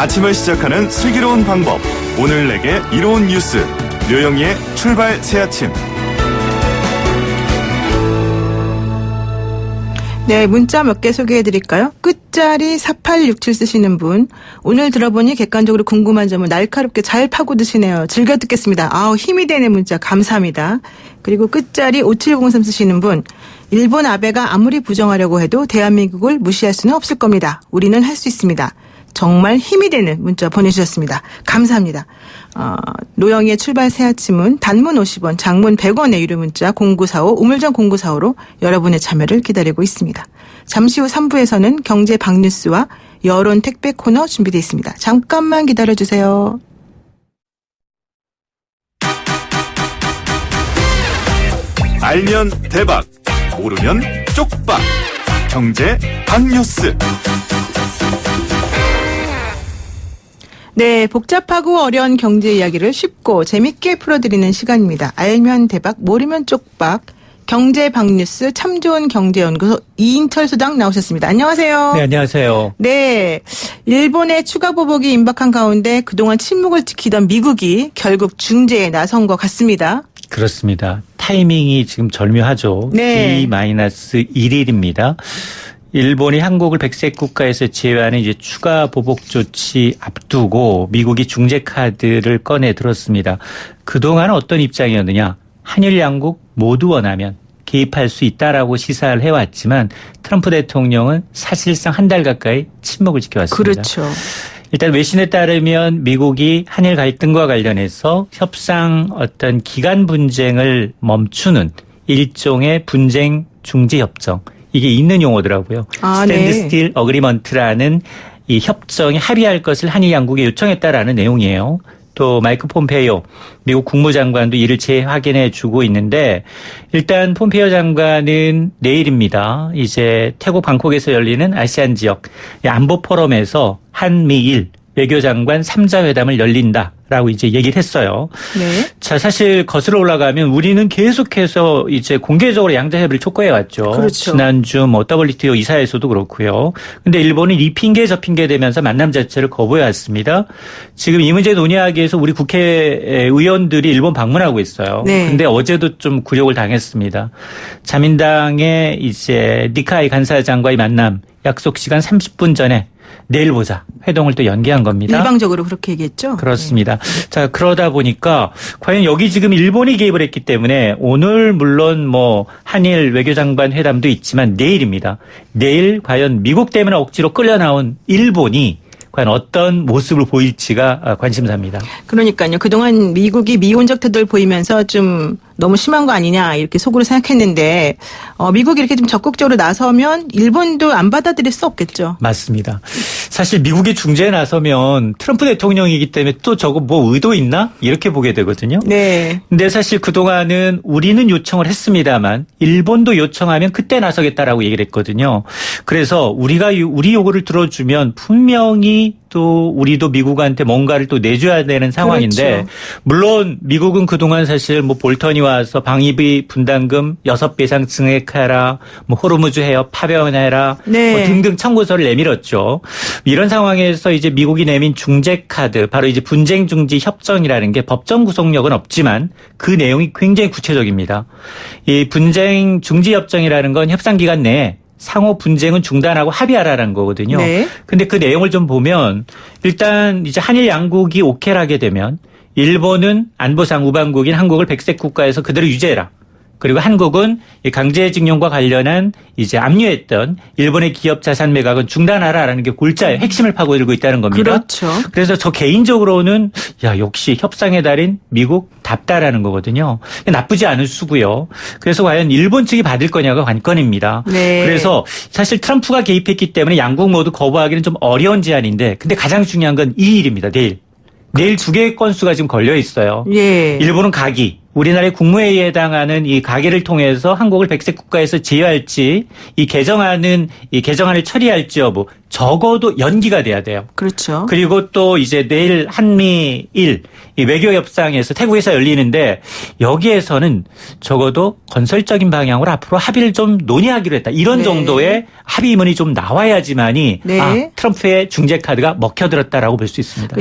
아침을 시작하는 슬기로운 방법. 오늘 내게 이로운 뉴스. 류영희의 출발 새아침. 네, 문자 몇 개 소개해드릴까요? 끝자리 4867 쓰시는 분. 오늘 들어보니 객관적으로 궁금한 점을 날카롭게 잘 파고드시네요. 즐겨 듣겠습니다. 아우, 힘이 되는 문자 감사합니다. 그리고 끝자리 5703 쓰시는 분. 일본 아베가 아무리 부정하려고 해도 대한민국을 무시할 수는 없을 겁니다. 우리는 할 수 있습니다. 정말 힘이 되는 문자 보내주셨습니다. 감사합니다. 노영희의 출발 새아침은 단문 50원, 장문 100원의 유료 문자 0945, 우물정 0945로 여러분의 참여를 기다리고 있습니다. 잠시 후 3부에서는 경제 박뉴스와 여론 택배 코너 준비되어 있습니다. 잠깐만 기다려주세요. 알면 대박, 모르면 쪽박. 경제 박뉴스. 네, 복잡하고 어려운 경제 이야기를 쉽고 재밌게 풀어드리는 시간입니다. 알면 대박, 모르면 쪽박. 경제 박뉴스 참 좋은 경제연구소 이인철 소장 나오셨습니다. 안녕하세요. 네, 안녕하세요. 네, 일본의 추가 보복이 임박한 가운데 그동안 침묵을 지키던 미국이 결국 중재에 나선 것 같습니다. 그렇습니다. 타이밍이 지금 절묘하죠. 네. D-1일입니다. 일본이 한국을 백색 국가에서 제외하는 이제 추가 보복 조치 앞두고 미국이 중재 카드를 꺼내 들었습니다. 그동안 어떤 입장이었느냐? 한일 양국 모두 원하면 개입할 수 있다라고 시사를 해왔지만 트럼프 대통령은 사실상 한 달 가까이 침묵을 지켜왔습니다. 그렇죠. 일단 외신에 따르면 미국이 한일 갈등과 관련해서 협상 어떤 기간 분쟁을 멈추는 일종의 분쟁 중지 협정. 이게 있는 용어더라고요. 스탠드 스틸 어그리먼트라는 이 협정에 합의할 것을 한일 양국에 요청했다라는 내용이에요. 또 마이크 폼페이오 미국 국무장관도 이를 재확인해 주고 있는데 일단 폼페이오 장관은 내일입니다. 이제 태국 방콕에서 열리는 아시안 지역 안보 포럼에서 한미일 외교장관 3자 회담을 열린다라고 이제 얘기를 했어요. 네. 자, 사실 거슬러 올라가면 우리는 계속해서 이제 공개적으로 양자 협의를 촉구해 왔죠. 그렇죠. 지난주 뭐 WTO 이사에서도 그렇고요. 근데 일본은 이 핑계 저 핑계 대면서 만남 자체를 거부해 왔습니다. 지금 이 문제 논의하기 위해서 우리 국회의원들이 일본 방문하고 있어요. 네. 근데 어제도 좀 굴욕을 당했습니다. 자민당의 이제 니카이 간사장과의 만남 약속 시간 30분 전에 내일 보자. 회동을 또 연기한 겁니다. 일방적으로 그렇게 얘기했죠? 그렇습니다. 네. 자, 그러다 보니까 과연 여기 지금 일본이 개입을 했기 때문에 오늘 물론 뭐 한일 외교장관 회담도 있지만 내일입니다. 내일 과연 미국 때문에 억지로 끌려 나온 일본이 과연 어떤 모습을 보일지가 관심사입니다. 그러니까요. 그동안 미국이 미온적 태도를 보이면서 좀 너무 심한 거 아니냐 이렇게 속으로 생각했는데 미국이 이렇게 좀 적극적으로 나서면 일본도 안 받아들일 수 없겠죠. 맞습니다. 사실 미국이 중재에 나서면 트럼프 대통령이기 때문에 또 저거 뭐 의도 있나? 이렇게 보게 되거든요. 네. 근데 사실 그동안은 우리는 요청을 했습니다만 일본도 요청하면 그때 나서겠다라고 얘기를 했거든요. 그래서 우리 요구를 들어주면 분명히 또 우리도 미국한테 뭔가를 또 내줘야 되는 상황인데 그렇죠. 물론 미국은 그동안 사실 뭐 볼턴이 와서 방위비 분담금 6배 이상 증액해라, 뭐 호르무즈 해협 파병해라, 네. 뭐 등등 청구서를 내밀었죠. 이런 상황에서 이제 미국이 내민 중재 카드, 바로 이제 분쟁 중지 협정이라는 게 법정 구속력은 없지만 그 내용이 굉장히 구체적입니다. 이 분쟁 중지 협정이라는 건 협상 기간 내에 상호 분쟁은 중단하고 합의하라는 거거든요. 네. 근데 그 내용을 좀 보면 일단 이제 한일 양국이 오케이를 하게 되면 일본은 안보상 우방국인 한국을 백색 국가에서 그대로 유지해라. 그리고 한국은 강제징용과 관련한 이제 압류했던 일본의 기업 자산 매각은 중단하라라는 게 골자의 핵심을 파고들고 있다는 겁니다. 그렇죠. 그래서 저 개인적으로는 역시 협상의 달인 미국답다라는 거거든요. 나쁘지 않을 수고요. 그래서 과연 일본 측이 받을 거냐가 관건입니다. 네. 그래서 사실 트럼프가 개입했기 때문에 양국 모두 거부하기는 좀 어려운 제안인데 근데 가장 중요한 건 이 일입니다. 내일. 내일 두 개의 건수가 지금 걸려 있어요. 예. 일본은 가기, 우리나라의 국무회의에 해당하는 이 가계를 통해서 한국을 백색 국가에서 제외할지 이 개정안을 처리할지 여부 적어도 연기가 돼야 돼요. 그렇죠. 그리고 또 이제 내일 한미일 이 외교 협상에서 태국에서 열리는데 여기에서는 적어도 건설적인 방향으로 앞으로 합의를 좀 논의하기로 했다. 이런 네. 정도의 합의문이 좀 나와야지만이 네. 트럼프의 중재 카드가 먹혀들었다라고 볼 수 있습니다.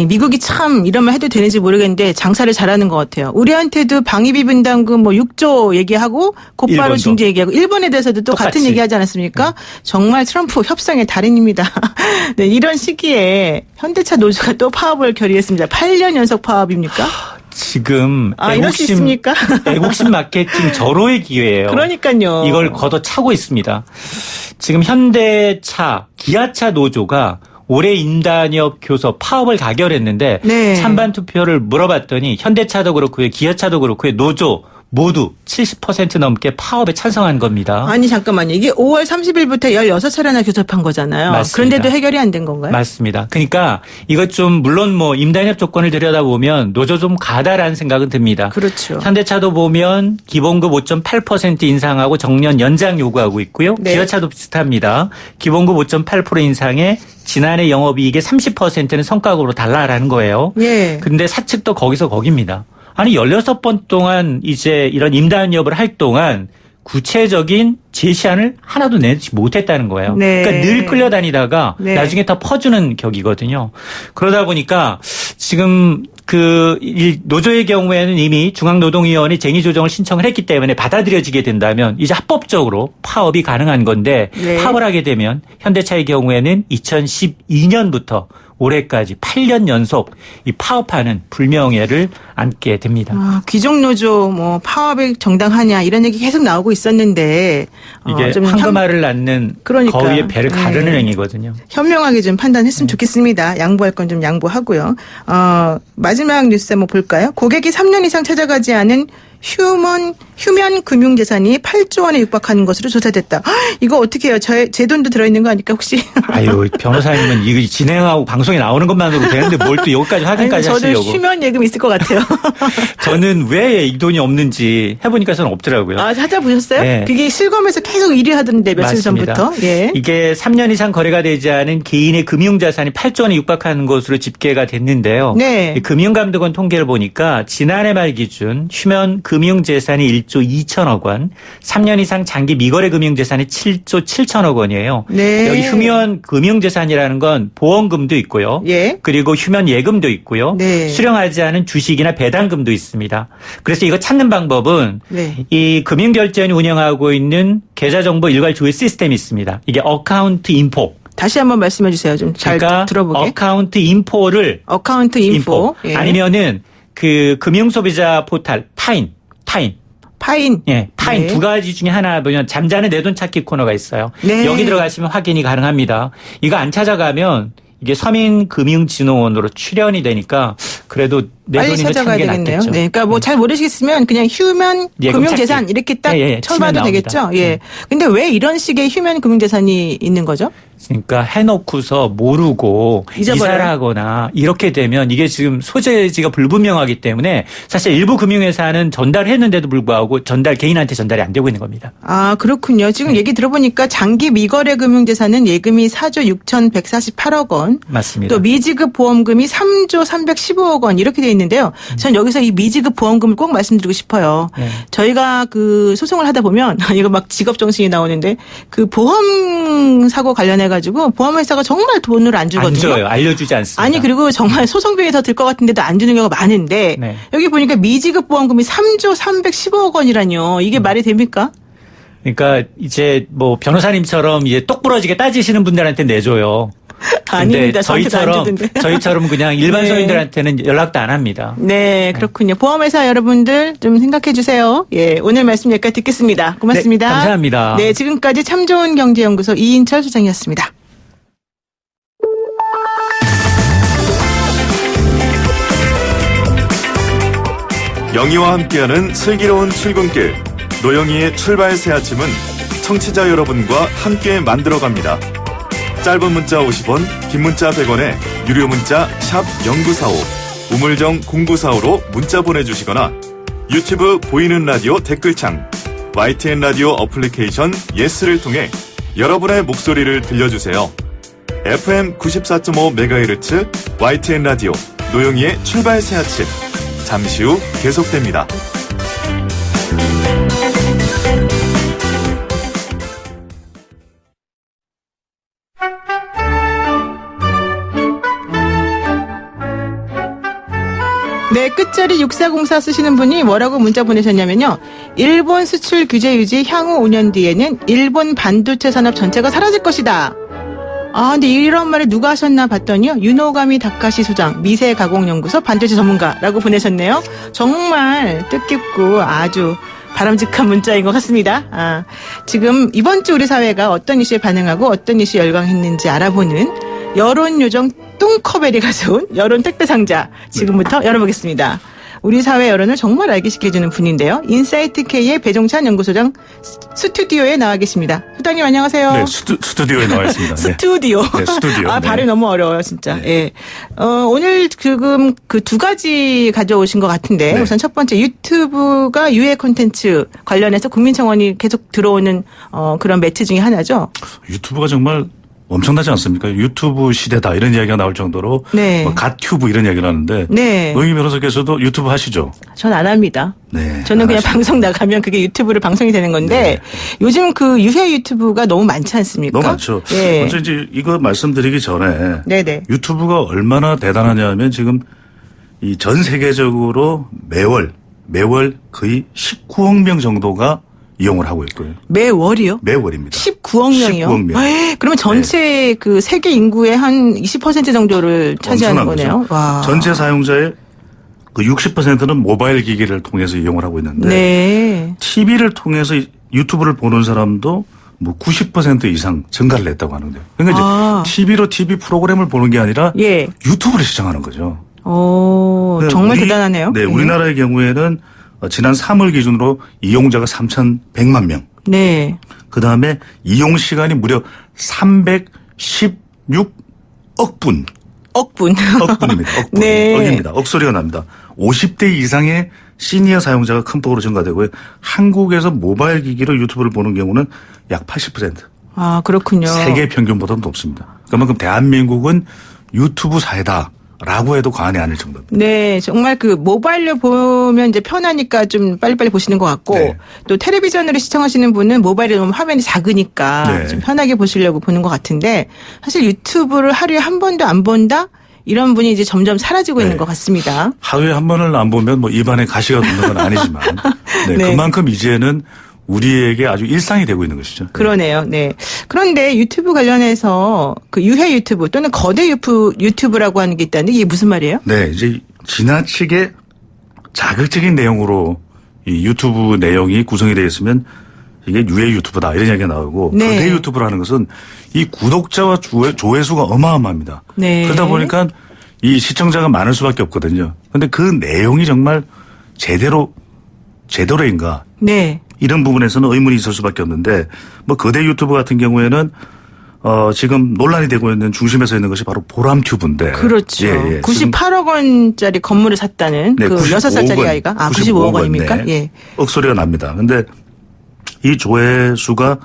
미국이 참 이런 말 해도 되는지 모르겠는데 장사를 잘하는 것 같아요. 우리한테도 방위비 분담금 6조 얘기하고 곧바로 일본도. 중재 얘기하고 일본에 대해서도 또 똑같이. 같은 얘기하지 않았습니까? 정말 트럼프 협상의 달인입니다. 네, 이런 시기에 현대차 노조가 또 파업을 결의했습니다. 8년 연속 파업입니까? 지금 이럴 수 있습니까? 애국심 마케팅 절호의 기회예요. 그러니까요. 이걸 걷어차고 있습니다. 지금 현대차, 기아차 노조가 올해 인단협 교섭 파업을 가결했는데 네. 찬반 투표를 물어봤더니 현대차도 그렇고요, 기아차도 그렇고요, 노조 모두 70% 넘게 파업에 찬성한 겁니다. 아니 잠깐만요. 이게 5월 30일부터 16차례나 교섭한 거잖아요. 맞습니다. 그런데도 해결이 안 된 건가요? 맞습니다. 그러니까 이것 좀 물론 임단협 조건을 들여다보면 노조 좀 가다라는 생각은 듭니다. 그렇죠. 현대차도 보면 기본급 5.8% 인상하고 정년 연장 요구하고 있고요. 네. 기아차도 비슷합니다. 기본급 5.8% 인상에 지난해 영업이익의 30%는 성과급으로 달라라는 거예요. 예. 근데 사측도 거기서 거깁니다. 아니 16번 동안 이제 이런 임단협을 할 동안 구체적인 제시안을 하나도 내지 못했다는 거예요. 네. 그러니까 늘 끌려다니다가 네. 나중에 다 퍼주는 격이거든요. 그러다 보니까 지금 노조의 경우에는 이미 중앙노동위원회 쟁의 조정을 신청을 했기 때문에 받아들여지게 된다면 이제 합법적으로 파업이 가능한 건데 네. 파업을 하게 되면 현대차의 경우에는 2012년부터 올해까지 8년 연속 이 파업하는 불명예를 안게 됩니다. 귀족노조 파업이 정당하냐 이런 얘기 계속 나오고 있었는데 이게 좀 황금알을 낳는 그러니까. 거위의 배를 가르는 네. 행위거든요. 현명하게 좀 판단했으면 좋겠습니다. 양보할 건 좀 양보하고요. 마지막 뉴스 한번 볼까요? 고객이 3년 이상 찾아가지 않은 휴면 금융재산이 8조 원에 육박하는 것으로 조사됐다. 이거 어떻게 해요? 제 돈도 들어있는 거 아닐까 혹시? 아유, 변호사님은 이거 진행하고 방송에 나오는 것만으로 되는데 뭘 또 여기까지 확인까지 저도 하시려고. 휴면 예금 있을 것 같아요. 저는 왜 이 돈이 없는지 해보니까 저는 없더라고요. 찾아보셨어요? 네. 그게 실검에서 계속 1위 하던데 며칠 맞습니다. 전부터. 예. 이게 3년 이상 거래가 되지 않은 개인의 금융자산이 8조 원에 육박하는 것으로 집계가 됐는데요. 네. 이 금융감독원 통계를 보니까 지난해 말 기준 휴면 금융재산이 1조 2천억 원, 3년 이상 장기 미거래 금융재산이 7조 7천억 원이에요. 네. 여기 휴면 금융재산이라는 건 보험금도 있고요. 예. 그리고 휴면 예금도 있고요. 네. 수령하지 않은 주식이나 배당금도 있습니다. 그래서 이거 찾는 방법은 네. 이 금융결제원이 운영하고 있는 계좌정보 일괄 조회 시스템이 있습니다. 이게 어카운트 인포. 다시 한번 말씀해 주세요. 좀 잘 그러니까 들어보게. 어카운트 인포를 어카운트 인포. 예. 아니면은 그 금융소비자 포탈 타인. 파인. 예, 타인 네. 두 가지 중에 하나 보면 잠자는 내 돈 찾기 코너가 있어요. 네. 여기 들어가시면 확인이 가능합니다. 이거 안 찾아가면 이게 서민금융진흥원으로 출연이 되니까 그래도 내 빨리 돈이면 찾아가야 찾는 게 되겠네요. 낫겠죠. 네, 그러니까 잘 모르시겠으면 그냥 휴면 예금 금융재산 찾기. 이렇게 딱 예, 쳐봐도 치면 되겠죠. 나옵니다. 예. 근데 왜 이런 식의 휴면 금융재산이 있는 거죠? 그러니까 해놓고서 모르고 잊어버려요. 이사를 하거나 이렇게 되면 이게 지금 소재지가 불분명하기 때문에 사실 일부 금융회사는 전달했는데도 불구하고 개인한테 전달이 안 되고 있는 겁니다. 그렇군요. 네. 지금 얘기 들어보니까 장기 미거래 금융재산은 예금이 4조 6,148억 원. 맞습니다. 또 미지급 보험금이 3조 315억 원 이렇게 돼 있는데요. 전 여기서 이 미지급 보험금을 꼭 말씀드리고 싶어요. 네. 저희가 그 소송을 하다 보면 이거 막 직업 정신이 나오는데 그 보험 사고 관련해 가지고 보험회사가 정말 돈을 안 주거든요. 안 줘요. 알려주지 않습니다. 아니 그리고 정말 소송비에 더 들 것 같은데도 안 주는 경우가 많은데 네. 여기 보니까 미지급 보험금이 3조 315억 원이라뇨. 이게 말이 됩니까? 그러니까 이제 변호사님처럼 이제 똑부러지게 따지시는 분들한테 내줘요. 아닙니다. 저한테도 안 저희처럼 주던데. 저희처럼 그냥 일반 네. 서민들한테는 연락도 안 합니다. 네, 그렇군요. 보험회사 여러분들 좀 생각해 주세요. 예, 오늘 말씀 여기까지 듣겠습니다. 고맙습니다. 네, 감사합니다. 네, 지금까지 참 좋은 경제연구소 이인철 소장이었습니다. 영희와 함께하는 슬기로운 출근길 노영희의 출발 새 아침은 청취자 여러분과 함께 만들어갑니다. 짧은 문자 50원, 긴 문자 100원에 유료 문자 샵 0945 우물정 0945로 문자 보내주시거나 유튜브 보이는 라디오 댓글창, YTN 라디오 어플리케이션 예스를 통해 여러분의 목소리를 들려주세요. FM 94.5MHz YTN 라디오 노영희의 출발 새 아침. 잠시 후 계속됩니다. 네, 끝자리 6404 쓰시는 분이 뭐라고 문자 보내셨냐면요. 일본 수출 규제 유지 향후 5년 뒤에는 일본 반도체 산업 전체가 사라질 것이다. 아, 근데 이런 말을 누가 하셨나 봤더니요. 유노가미 다카시 소장, 미세가공연구소 반도체 전문가라고 보내셨네요. 정말 뜻깊고 아주 바람직한 문자인 것 같습니다. 아, 지금 이번 주 우리 사회가 어떤 이슈에 반응하고 어떤 이슈에 열광했는지 알아보는 여론요정 뚱커벨이 가져온 여론 택배 상자 지금부터 열어보겠습니다. 우리 사회 여론을 정말 알게 시켜주는 분인데요. 인사이트K의 배종찬 연구소장 스튜디오에 나와 계십니다. 소장님 안녕하세요. 네, 스튜디오에 나와 있습니다. 스튜디오. 네, 스튜디오. 아, 네. 발음이 너무 어려워요, 진짜. 네. 예. 오늘 지금 그 두 가지 가져오신 것 같은데, 네. 우선 첫 번째 유튜브가 유해 콘텐츠 관련해서 국민청원이 계속 들어오는 그런 매체 중에 하나죠. 유튜브가 정말 엄청나지 않습니까? 유튜브 시대다 이런 이야기가 나올 정도로 네. 뭐 갓튜브 이런 이야기를 하는데 네. 노영희 변호사께서도 유튜브 하시죠? 전 안 합니다. 네. 저는 그냥 안 하시죠. 방송 나가면 그게 유튜브를 방송이 되는 건데 네. 요즘 그 유해 유튜브가 너무 많지 않습니까? 너무 많죠. 예. 먼저 이제 이거 말씀드리기 전에 네네. 유튜브가 얼마나 대단하냐면 지금 이 전 세계적으로 매월 거의 19억 명 정도가 이용을 하고 있고요. 매월이요? 매월입니다. 19억 명이요? 19억 명. 에이, 그러면 전체 그 세계 인구의 한 20% 정도를 차지하는 엄청난 거네요. 거죠. 와. 전체 사용자의 그 60%는 모바일 기기를 통해서 이용을 하고 있는데 네. TV를 통해서 유튜브를 보는 사람도 뭐 90% 이상 증가를 했다고 하는데요. 그러니까 아. 이제 TV로 TV 프로그램을 보는 게 아니라 예. 유튜브를 시청하는 거죠. 정말 대단하네요. 네, 우리나라의 경우에는 지난 3월 기준으로 이용자가 3,100만 명. 네. 그다음에 이용 시간이 무려 316억 분. 억분. 억분입니다. 억분. 네. 억입니다. 억소리가 납니다. 50대 이상의 시니어 사용자가 큰 폭으로 증가되고요. 한국에서 모바일 기기로 유튜브를 보는 경우는 약 80%. 아, 그렇군요. 세계 평균보다는 높습니다. 그만큼 대한민국은 유튜브 사회다라고 해도 과언이 아닐 정도입니다. 네, 정말 그 모바일로 보면 이제 편하니까 좀 빨리빨리 보시는 것 같고 네. 또 텔레비전으로 시청하시는 분은 모바일에 보면 화면이 작으니까 네. 좀 편하게 보시려고 보는 것 같은데 사실 유튜브를 하루에 한 번도 안 본다? 이런 분이 이제 점점 사라지고 있는 네. 것 같습니다. 하루에 한 번을 안 보면 뭐 입안에 가시가 돋는 건 아니지만 네, 네. 그만큼 이제는 우리에게 아주 일상이 되고 있는 것이죠. 그러네요. 네. 그런데 유튜브 관련해서 그 유해 유튜브 또는 거대 유튜브라고 하는 게 있다는데 이게 무슨 말이에요? 네, 이제 지나치게 자극적인 내용으로 이 유튜브 내용이 구성이 되어 있으면 이게 유해 유튜브다 이런 이야기가 나오고 네. 거대 유튜브라는 것은 이 구독자와 조회수가 어마어마합니다. 네. 그러다 보니까 이 시청자가 많을 수밖에 없거든요. 그런데 그 내용이 정말 제대로인가 네. 이런 부분에서는 의문이 있을 수밖에 없는데 뭐 거대 유튜브 같은 경우에는 지금 논란이 되고 있는 중심에 서 있는 것이 바로 보람튜브인데. 그렇죠. 예, 예. 98억 원짜리 건물을 샀다는 네, 그 6살짜리 95억 아이가. 아, 95억 원입니까? 네. 예. 억소리가 납니다. 근데 이 조회수가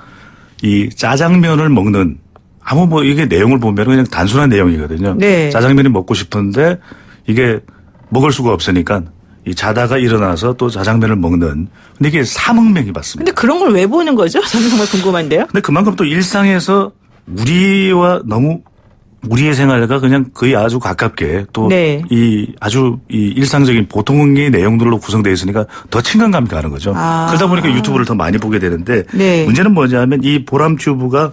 이 짜장면을 먹는 아무 뭐 이게 내용을 보면 그냥 단순한 내용이거든요. 네. 짜장면이 먹고 싶은데 이게 먹을 수가 없으니까 이 자다가 일어나서 또 짜장면을 먹는. 근데 이게 3억 명이 봤습니다. 근데 그런 걸 왜 보는 거죠? 저는 정말 궁금한데요. 근데 그만큼 또 일상에서 우리와 너무 우리의 생활과 그냥 거의 아주 가깝게 또 네. 이 아주 이 일상적인 보통의 내용들로 구성되어 있으니까 더 친근감이 가는 거죠. 아. 그러다 보니까 유튜브를 더 많이 보게 되는데 네. 문제는 뭐냐면 이 보람튜브가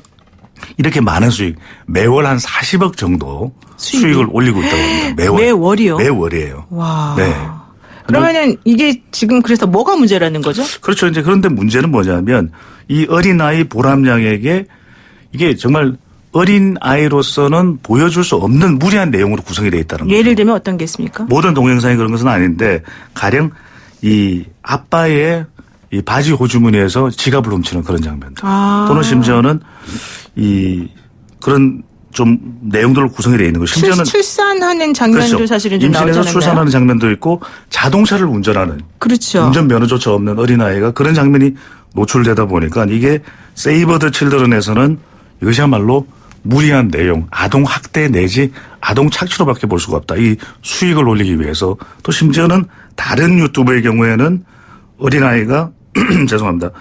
이렇게 많은 수익 매월 한 40억 정도 수익을 올리고 있다고 합니다. 매월이요? 매월이에요. 와. 네. 그러면은 이게 지금 그래서 뭐가 문제라는 거죠? 그렇죠. 이제 그런데 문제는 뭐냐면 이 어린아이 보람양에게 이게 정말 어린아이로서는 보여줄 수 없는 무리한 내용으로 구성이 되어 있다는 거죠. 예를 들면 어떤 게 있습니까? 모든 동영상이 그런 것은 아닌데 가령 이 아빠의 이 바지 호주머니에서 지갑을 훔치는 그런 장면들. 아. 또는 심지어는 이 그런 좀 내용들로 구성이 되어 있는 거. 심지어는 출산하는 장면도 그렇죠. 사실은 좀 임신해서 나오잖아요. 출산하는 장면도 있고 자동차를 운전하는 그렇죠. 운전 면허조차 없는 어린아이가 그런 장면이 노출되다 보니까 이게 세이버 더 칠드런에서는 이것이야말로 무리한 내용, 아동 학대 내지 아동 착취로밖에 볼 수가 없다. 이 수익을 올리기 위해서 또 심지어는 다른 유튜브의 경우에는 어린아이가 죄송합니다.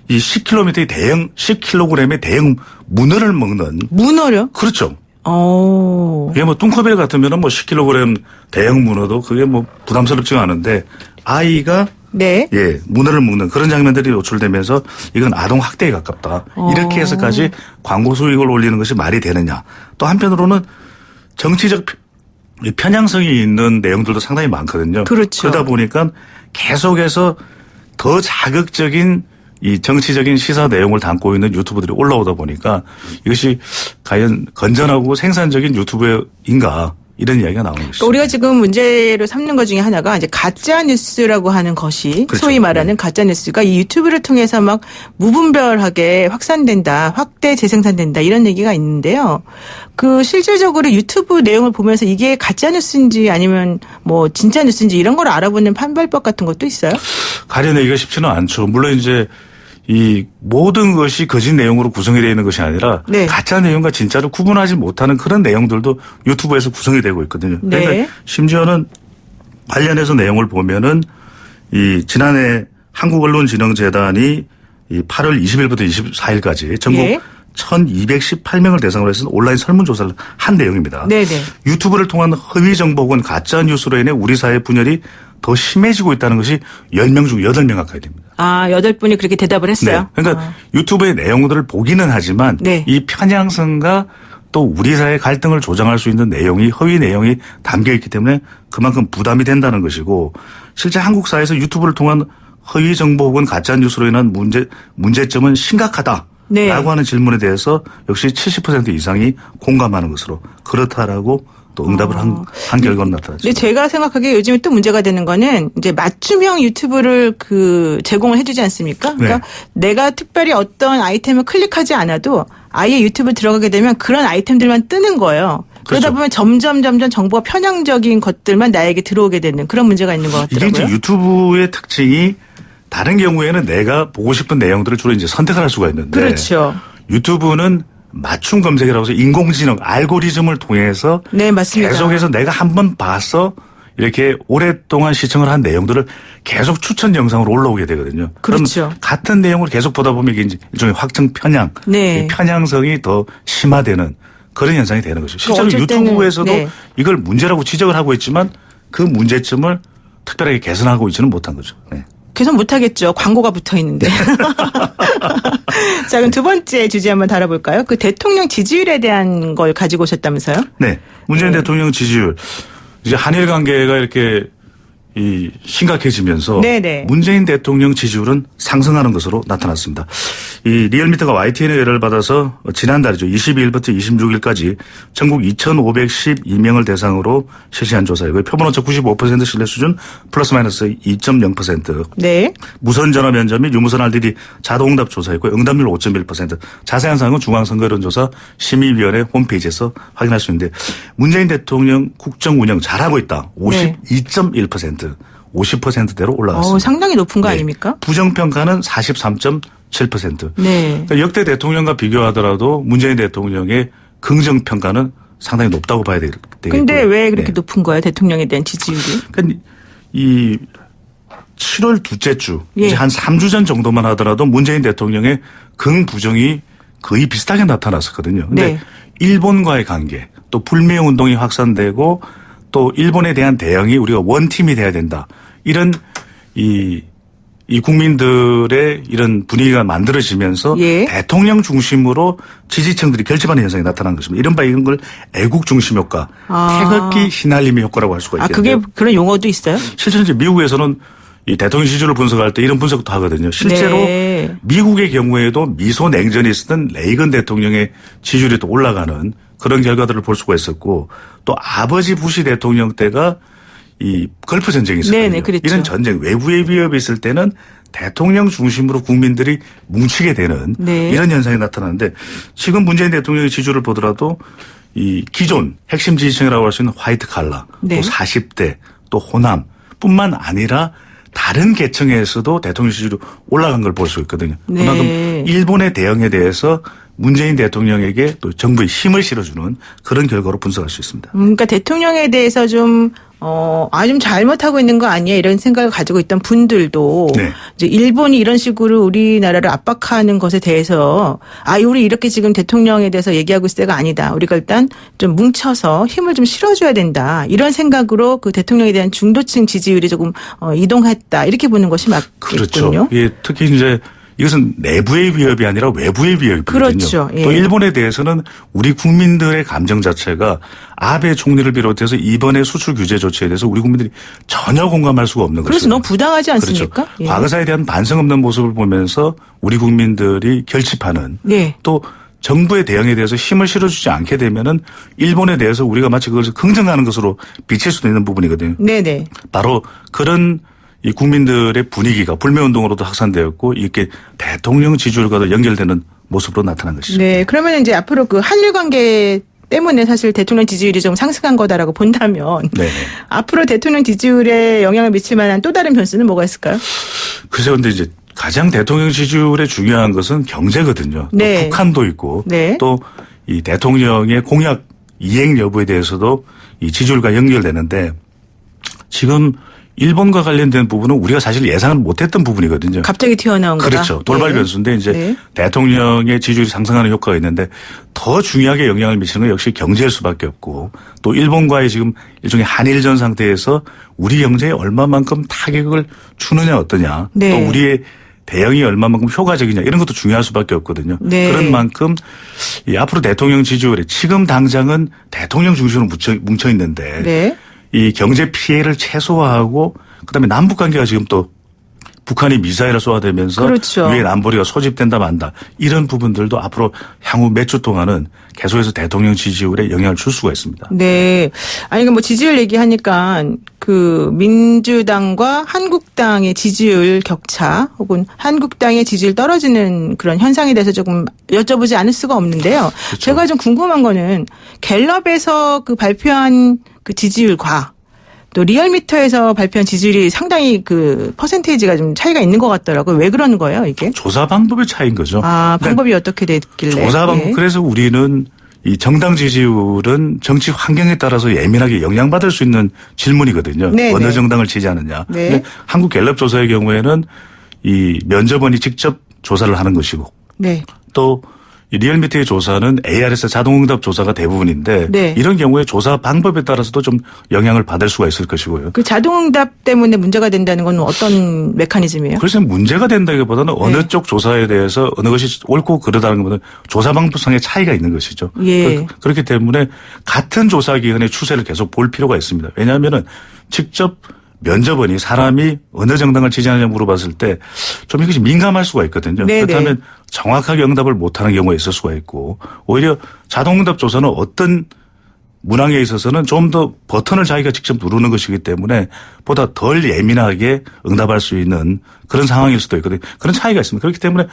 이 10kg의 대형 10kg의 대형 문어를 먹는 문어요? 그렇죠. 오. 이게 뭐 뚱커벨 같으면은 뭐 10kg 대형 문어도 그게 뭐 부담스럽지가 않은데 아이가 네. 예, 문어를 먹는 그런 장면들이 노출되면서 이건 아동 학대에 가깝다. 이렇게 해서까지 광고 수익을 올리는 것이 말이 되느냐. 또 한편으로는 정치적 편향성이 있는 내용들도 상당히 많거든요. 그렇죠. 그러다 보니까 계속해서 더 자극적인 이 정치적인 시사 내용을 담고 있는 유튜브들이 올라오다 보니까 이것이 과연 건전하고 생산적인 유튜브인가 이런 이야기가 나오는 것이죠. 우리가 지금 문제로 삼는 것 중에 하나가 이제 가짜 뉴스라고 하는 것이 그렇죠. 소위 말하는 가짜 뉴스가 이 유튜브를 통해서 막 무분별하게 확산된다, 확대 재생산된다 이런 얘기가 있는데요. 그 실질적으로 유튜브 내용을 보면서 이게 가짜 뉴스인지 아니면 뭐 진짜 뉴스인지 이런 걸 알아보는 판별법 같은 것도 있어요? 가려내기가 쉽지는 않죠. 물론 이제 이 모든 것이 거짓 내용으로 구성이 되어 있는 것이 아니라 네. 가짜 내용과 진짜를 구분하지 못하는 그런 내용들도 유튜브에서 구성이 되고 있거든요. 네. 그러니까 심지어는 관련해서 내용을 보면은 이 지난해 한국언론진흥재단이 이 8월 20일부터 24일까지 전국 예. 1218명을 대상으로 해서 온라인 설문조사를 한 내용입니다. 네네. 유튜브를 통한 허위 정보 혹은 가짜 뉴스로 인해 우리 사회 분열이 더 심해지고 있다는 것이 10명 중 8명 가까이 됩니다. 아, 8분이 그렇게 대답을 했어요? 네. 그러니까 유튜브의 내용들을 보기는 하지만 네. 이 편향성과 또 우리 사회의 갈등을 조장할 수 있는 내용이 허위 내용이 담겨 있기 때문에 그만큼 부담이 된다는 것이고 실제 한국 사회에서 유튜브를 통한 허위 정보 혹은 가짜 뉴스로 인한 문제점은 심각하다. 네. 라고 하는 질문에 대해서 역시 70% 이상이 공감하는 것으로 그렇다라고 또 응답을 한 결과는 나타났죠. 근데 제가 생각하기에 요즘에 또 문제가 되는 거는 이제 맞춤형 유튜브를 제공을 해주지 않습니까? 그러니까 내가 특별히 어떤 아이템을 클릭하지 않아도 아예 유튜브 들어가게 되면 그런 아이템들만 뜨는 거예요. 그러다 그렇죠. 보면 점점 정보가 편향적인 것들만 나에게 들어오게 되는 그런 문제가 있는 것 이게 같더라고요. 이제 유튜브의 특징이 다른 경우에는 내가 보고 싶은 내용들을 주로 이제 선택을 할 수가 있는데 그렇죠. 유튜브는 맞춤 검색이라고 해서 인공지능 알고리즘을 통해서 네, 맞습니다. 계속해서 내가 한번 봐서 이렇게 오랫동안 시청을 한 내용들을 계속 추천 영상으로 올라오게 되거든요. 그렇죠. 그럼 같은 내용을 계속 보다 보면 이게 이제 일종의 확증 편향, 네. 이 편향성이 더 심화되는 그런 현상이 되는 거죠. 실제로 어쩔 때는 유튜브에서도 네. 이걸 문제라고 지적을 하고 있지만 그 문제점을 특별하게 개선하고 있지는 못한 거죠. 네. 개선 못하겠죠. 광고가 붙어 있는데. 자, 그럼 두 번째 주제 한번 다뤄볼까요? 그 대통령 지지율에 대한 걸 가지고 오셨다면서요? 네. 문재인 대통령 지지율. 이제 한일 관계가 이렇게 심각해지면서 네네. 문재인 대통령 지지율은 상승하는 것으로 나타났습니다. 이 리얼미터가 YTN의 의뢰를 받아서 지난달이죠. 22일부터 26일까지 전국 2,512명을 대상으로 실시한 조사이고요. 표본오차 95% 신뢰 수준 플러스 마이너스 2.0%. 네. 무선 전화 면접 및 유무선 RDD 자동 응답 조사했고요. 응답률 5.1%. 자세한 사항은 중앙선거여론조사 심의위원회 홈페이지에서 확인할 수 있는데 문재인 대통령 국정 운영 잘하고 있다. 52.1%. 50%대로 올라갔습니다. 상당히 높은 거 네. 아닙니까? 부정평가는 43.7%. 네. 그러니까 역대 대통령과 비교하더라도 문재인 대통령의 긍정평가는 상당히 높다고 봐야 되겠고요. 근데 왜 그렇게 네. 높은 거예요? 대통령에 대한 지지율이? 그러니까 이 7월 둘째 주 예. 이제 한 3주 전 정도만 하더라도 문재인 대통령의 긍부정이 거의 비슷하게 나타났었거든요. 근데 네. 일본과의 관계 또 불매운 운동이 확산되고 또 일본에 대한 대응이 우리가 원팀이 돼야 된다. 이런 이 국민들의 이런 분위기가 만들어지면서 예. 대통령 중심으로 지지층들이 결집하는 현상이 나타난 것입니다. 이른바 이런 걸 애국 중심 효과, 태극기 휘날림의 효과라고 할 수가 있겠는데요. 그게 그런 용어도 있어요? 실제로 이제 미국에서는 이 대통령 지지율을 분석할 때 이런 분석도 하거든요. 실제로 네. 미국의 경우에도 미소 냉전이 있었던 레이건 대통령의 지지율이 또 올라가는 그런 결과들을 볼 수가 있었고 또 아버지 부시 대통령 때가 이 걸프 전쟁이 있었거든요. 네네, 그랬죠. 이런 전쟁 외부의 위협이 있을 때는 대통령 중심으로 국민들이 뭉치게 되는 네. 이런 현상이 나타나는데 지금 문재인 대통령의 지지율을 보더라도 이 기존 핵심 지지층이라고 할 수 있는 화이트 칼라, 네. 또 40대, 또 호남뿐만 아니라 다른 계층에서도 대통령 지지율이 올라간 걸 볼 수 있거든요. 네. 그만큼 일본의 대응에 대해서 문재인 대통령에게 또 정부의 힘을 실어주는 그런 결과로 분석할 수 있습니다. 그러니까 대통령에 대해서 좀 잘못하고 있는 거 아니야 이런 생각을 가지고 있던 분들도 네. 이제 일본이 이런 식으로 우리나라를 압박하는 것에 대해서 우리 이렇게 지금 대통령에 대해서 얘기하고 있을 때가 아니다. 우리가 일단 좀 뭉쳐서 힘을 좀 실어줘야 된다. 이런 생각으로 그 대통령에 대한 중도층 지지율이 조금 이동했다. 이렇게 보는 것이 맞겠군요. 그렇죠. 예, 특히 이제 이것은 내부의 위협이 아니라 외부의 위협이거든요. 그렇죠. 예. 또 일본에 대해서는 우리 국민들의 감정 자체가 아베 총리를 비롯해서 이번에 수출 규제 조치에 대해서 우리 국민들이 전혀 공감할 수가 없는 그래서 것이죠. 너무 부당하지 않습니까? 그렇죠. 과거사에 대한 반성 없는 모습을 보면서 우리 국민들이 결집하는 네. 또 정부의 대응에 대해서 힘을 실어주지 않게 되면은 일본에 대해서 우리가 마치 그것을 긍정하는 것으로 비칠 수도 있는 부분이거든요. 네네. 바로 그런 이 국민들의 분위기가 불매운동으로도 확산되었고 이렇게 대통령 지지율과도 연결되는 모습으로 나타난 것이죠. 네. 그러면 이제 앞으로 그 한일 관계 때문에 사실 대통령 지지율이 좀 상승한 거다라고 본다면 네. 앞으로 대통령 지지율에 영향을 미칠 만한 또 다른 변수는 뭐가 있을까요? 글쎄요, 근데 이제 가장 대통령 지지율에 중요한 것은 경제거든요. 네. 또 북한도 있고 네. 또 이 대통령의 공약 이행 여부에 대해서도 이 지지율과 연결되는데 지금 일본과 관련된 부분은 우리가 사실 예상을 못했던 부분이거든요. 갑자기 튀어나온 거다. 그렇죠. 돌발 네. 변수인데 이제 네. 대통령의 지지율이 상승하는 효과가 있는데 더 중요하게 영향을 미치는 건 역시 경제일 수밖에 없고 또 일본과의 지금 일종의 한일전 상태에서 우리 경제에 얼마만큼 타격을 주느냐 어떠냐 네. 또 우리의 대응이 얼마만큼 효과적이냐 이런 것도 중요할 수밖에 없거든요. 네. 그런 만큼 이 앞으로 대통령 지지율이 지금 당장은 대통령 중심으로 뭉쳐 있는데 네. 이 경제 피해를 최소화하고 그다음에 남북 관계가 지금 또 북한이 미사일을 쏘아대면서 그렇죠. 유엔 안보리가 소집된다 만다 이런 부분들도 앞으로 향후 몇 주 동안은 계속해서 대통령 지지율에 영향을 줄 수가 있습니다. 네. 아니, 뭐 지지율 얘기하니까 그 민주당과 한국당의 지지율 격차 혹은 한국당의 지지율 떨어지는 그런 현상에 대해서 조금 여쭤보지 않을 수가 없는데요. 그렇죠. 제가 좀 궁금한 거는 갤럽에서 그 발표한 그 지지율과 또 리얼미터에서 발표한 지지율이 상당히 그 퍼센테이지가 좀 차이가 있는 것 같더라고요. 왜 그러는 거예요, 이게? 조사 방법의 차이인 거죠. 방법이 어떻게 됐길래? 조사 방법. 예. 그래서 우리는 이 정당 지지율은 정치 환경에 따라서 예민하게 영향받을 수 있는 질문이거든요. 네, 어느 네. 정당을 지지하느냐. 네. 근데 한국 갤럽 조사의 경우에는 이 면접원이 직접 조사를 하는 것이고 네. 또 이 리얼미터의 조사는 ARS 자동응답 조사가 대부분인데 네. 이런 경우에 조사 방법에 따라서도 좀 영향을 받을 수가 있을 것이고요. 그 자동응답 때문에 문제가 된다는 건 어떤 메커니즘이에요? 그래서 문제가 된다기보다는 어느 네. 쪽 조사에 대해서 어느 것이 옳고 그르다는 것보다는 조사 방법상의 차이가 있는 것이죠. 예. 그렇기 때문에 같은 조사 기관의 추세를 계속 볼 필요가 있습니다. 왜냐하면은 직접 면접원이 사람이 어느 정당을 지지하느냐 물어봤을 때 좀 이것이 민감할 수가 있거든요. 네네. 그렇다면 정확하게 응답을 못하는 경우가 있을 수가 있고 오히려 자동응답 조사는 어떤 문항에 있어서는 좀 더 버튼을 자기가 직접 누르는 것이기 때문에 보다 덜 예민하게 응답할 수 있는 그런 상황일 수도 있거든요. 그런 차이가 있습니다. 그렇기 때문에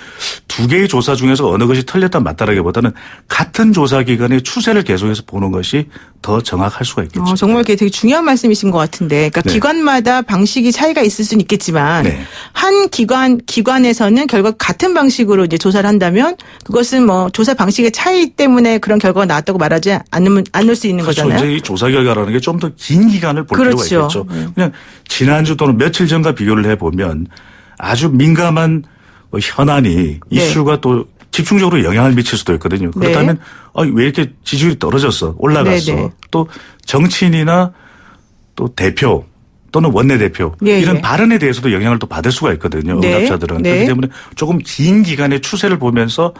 두 개의 조사 중에서 어느 것이 틀렸다 맞다라기보다는 같은 조사 기관의 추세를 계속해서 보는 것이 더 정확할 수가 있겠죠. 정말 그게 되게 중요한 말씀이신 것 같은데, 그러니까 네. 기관마다 방식이 차이가 있을 수는 있겠지만 네. 한 기관에서는 결국 같은 방식으로 이제 조사를 한다면 그것은 뭐 조사 방식의 차이 때문에 그런 결과가 나왔다고 말하지 않을 수 있는 그렇죠. 거잖아요. 이제 이 조사 결과라는 게 좀 더 긴 기간을 볼 그렇죠. 필요가 있겠죠. 그냥 지난주 또는 며칠 전과 비교를 해보면 아주 민감한 현안이 이슈가 또 집중적으로 영향을 미칠 수도 있거든요. 그렇다면 왜 이렇게 지지율이 떨어졌어 올라갔어. 네네. 또 정치인이나 또 대표 또는 원내대표 예, 이런 예. 발언에 대해서도 영향을 또 받을 수가 있거든요. 네. 응답자들은. 네. 그렇기 때문에 조금 긴 기간의 추세를 보면서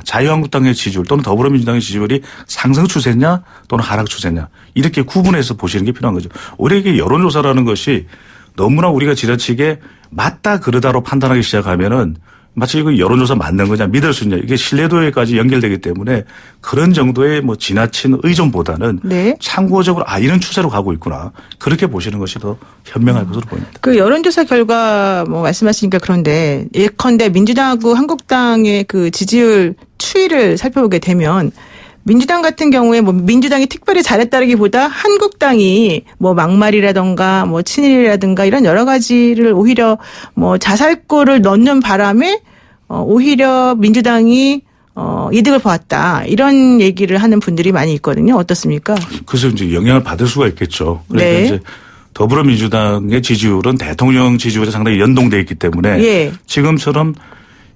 자유한국당의 지지율 또는 더불어민주당의 지지율이 상승 추세냐 또는 하락 추세냐 이렇게 구분해서 보시는 게 필요한 거죠. 오히려 이게 여론조사라는 것이 너무나 우리가 지나치게 맞다 그르다로 판단하기 시작하면은 마치 이거 여론조사 맞는 거냐 믿을 수 있냐 이게 신뢰도에까지 연결되기 때문에 그런 정도의 뭐 지나친 의존보다는 네. 참고적으로 이런 추세로 가고 있구나 그렇게 보시는 것이 더 현명할 것으로 보입니다. 그 여론조사 결과 뭐 말씀하시니까 그런데 예컨대 민주당하고 한국당의 그 지지율 추이를 살펴보게 되면 민주당 같은 경우에 뭐 민주당이 특별히 잘했다기보다 한국당이 뭐 막말이라든가 뭐 친일이라든가 이런 여러 가지를 오히려 뭐 자살골을 넣는 바람에 오히려 민주당이 이득을 보았다. 이런 얘기를 하는 분들이 많이 있거든요. 어떻습니까? 그래서 이제 영향을 받을 수가 있겠죠. 그러니까 네. 이제 더불어민주당의 지지율은 대통령 지지율에 상당히 연동돼 있기 때문에 예. 지금처럼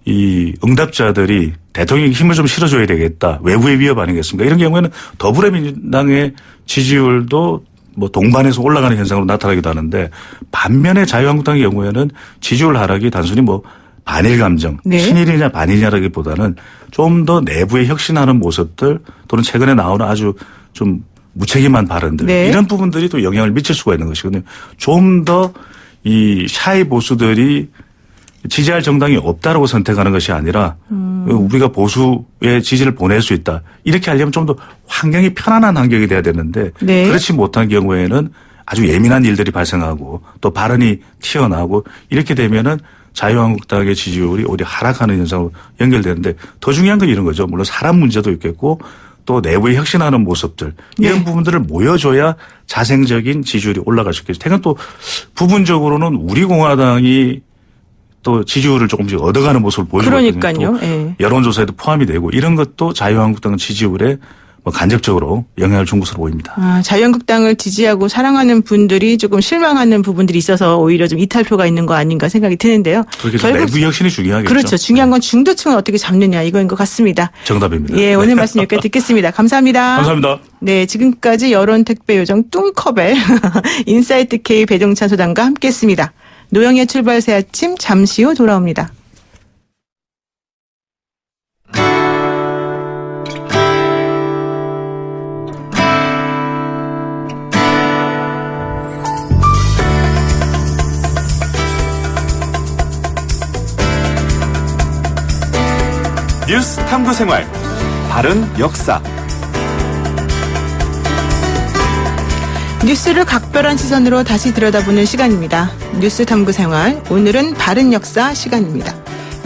이 응답자들이 대통령이 힘을 좀 실어줘야 되겠다. 외부의 위협 아니겠습니까? 이런 경우에는 더불어민주당의 지지율도 뭐 동반해서 올라가는 현상으로 나타나기도 하는데 반면에 자유한국당의 경우에는 지지율 하락이 단순히 뭐 반일 감정, 네. 친일이냐 반일이냐라기보다는 좀 더 내부에 혁신하는 모습들 또는 최근에 나오는 아주 좀 무책임한 발언들 네. 이런 부분들이 또 영향을 미칠 수가 있는 것이거든요. 좀 더 이 샤이 보수들이 지지할 정당이 없다라고 선택하는 것이 아니라 우리가 보수의 지지를 보낼 수 있다. 이렇게 하려면 좀 더 환경이 편안한 환경이 돼야 되는데 네. 그렇지 못한 경우에는 아주 예민한 일들이 발생하고 또 발언이 튀어나오고 이렇게 되면은 자유한국당의 지지율이 오히려 하락하는 현상으로 연결되는데 더 중요한 건 이런 거죠. 물론 사람 문제도 있겠고 또 내부에 혁신하는 모습들 이런 네. 부분들을 모여줘야 자생적인 지지율이 올라갈 수 있겠죠. 태근 또 부분적으로는 우리 공화당이 또 지지율을 조금씩 얻어가는 모습을 보여주거든요. 그러니까요. 또 예. 여론조사에도 포함이 되고 이런 것도 자유한국당 지지율에 뭐 간접적으로 영향을 준 것으로 보입니다. 자유한국당을 지지하고 사랑하는 분들이 조금 실망하는 부분들이 있어서 오히려 좀 이탈표가 있는 거 아닌가 생각이 드는데요. 그렇게 해서 내부 혁신이 중요하겠죠. 그렇죠. 중요한 건 중도층을 어떻게 잡느냐 이거인 것 같습니다. 정답입니다. 예, 오늘 말씀 여기까지 듣겠습니다. 감사합니다. 감사합니다. 네, 지금까지 여론 택배 요정 뚱커벨 인사이트 K 배종찬 소장과 함께했습니다. 노영의 출발 새 아침 잠시 후 돌아옵니다. 뉴스 탐구 생활. 바른 역사. 뉴스를 각별한 시선으로 다시 들여다보는 시간입니다. 뉴스 탐구 생활. 오늘은 바른 역사 시간입니다.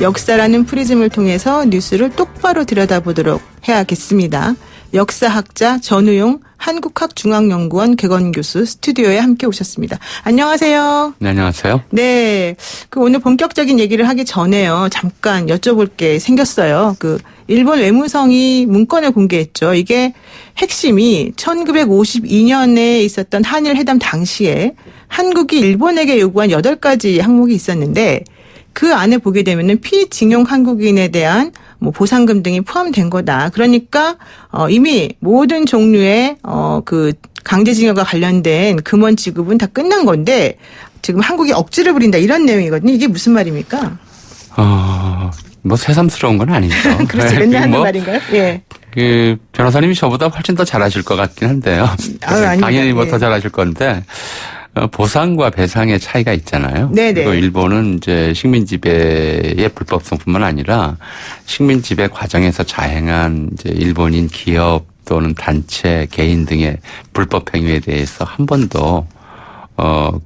역사라는 프리즘을 통해서 뉴스를 똑바로 들여다보도록 해야겠습니다. 역사학자 전우용 한국학중앙연구원 개건교수 스튜디오에 함께 오셨습니다. 안녕하세요. 네, 안녕하세요. 네. 오늘 본격적인 얘기를 하기 전에요. 잠깐 여쭤볼 게 생겼어요. 일본 외무성이 문건을 공개했죠. 이게 핵심이 1952년에 있었던 한일 회담 당시에 한국이 일본에게 요구한 8가지 항목이 있었는데 그 안에 보게 되면은 피징용 한국인에 대한 뭐 보상금 등이 포함된 거다. 그러니까 이미 모든 종류의 강제징용과 관련된 금원 지급은 다 끝난 건데 지금 한국이 억지를 부린다 이런 내용이거든요. 이게 무슨 말입니까? 뭐 새삼스러운 건 아니죠. 그렇지 맨날 하는 말인가요? 예. 변호사님이 저보다 훨씬 더 잘하실 것 같긴 한데요. 아닙니다. 당연히 뭐 예. 더 잘하실 건데 보상과 배상의 차이가 있잖아요. 네네. 그리고 일본은 이제 식민 지배의 불법성뿐만 아니라 식민 지배 과정에서 자행한 이제 일본인 기업 또는 단체, 개인 등의 불법 행위에 대해서 한 번도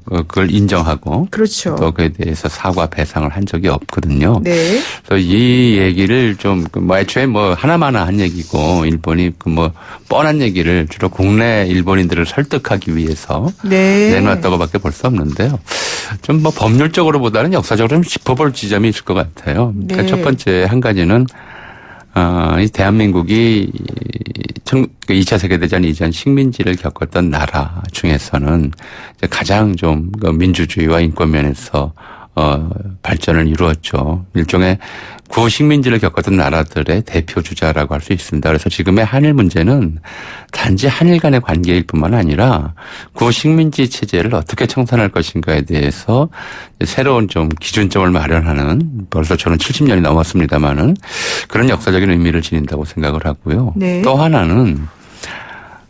그걸 인정하고 그렇죠. 또 그에 대해서 사과 배상을 한 적이 없거든요. 네. 그래서 이 얘기를 좀 애초에 뭐 하나마나 한 얘기고 일본이 뻔한 얘기를 주로 국내 일본인들을 설득하기 위해서 네. 내놓았다고밖에 볼 수 없는데요. 좀 뭐 법률적으로 보다는 역사적으로 좀 짚어볼 지점이 있을 것 같아요. 네. 그러니까 첫 번째 한 가지는 이 대한민국이 2차 세계대전 이전 식민지를 겪었던 나라 중에서는 가장 좀 민주주의와 인권 면에서 발전을 이루었죠. 일종의 구식민지를 겪었던 나라들의 대표 주자라고 할 수 있습니다. 그래서 지금의 한일 문제는 단지 한일 간의 관계일 뿐만 아니라 구식민지 체제를 어떻게 청산할 것인가에 대해서 새로운 좀 기준점을 마련하는 벌써 저는 70년이 넘었습니다마는 그런 역사적인 의미를 지닌다고 생각을 하고요. 네. 또 하나는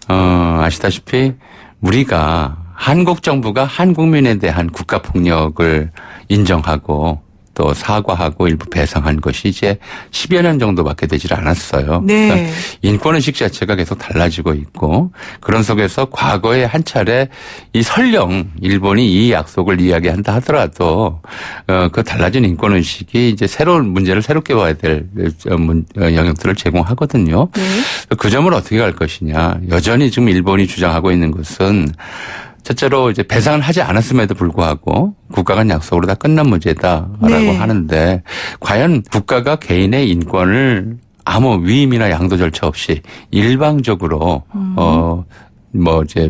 아시다시피 우리가 한국 정부가 한국민에 대한 국가폭력을 인정하고 또 사과하고 일부 배상한 것이 이제 10여 년 정도밖에 되질 않았어요. 네. 그러니까 인권의식 자체가 계속 달라지고 있고 그런 속에서 과거에 한 차례 이 설령 일본이 이 약속을 이야기한다 하더라도 그 달라진 인권의식이 이제 새로운 문제를 새롭게 봐야 될 영역들을 제공하거든요. 네. 그 점을 어떻게 할 것이냐. 여전히 지금 일본이 주장하고 있는 것은 첫째로 이제 배상을 하지 않았음에도 불구하고 국가 간 약속으로 다 끝난 문제다라고 네. 하는데 과연 국가가 개인의 인권을 아무 위임이나 양도 절차 없이 일방적으로 이제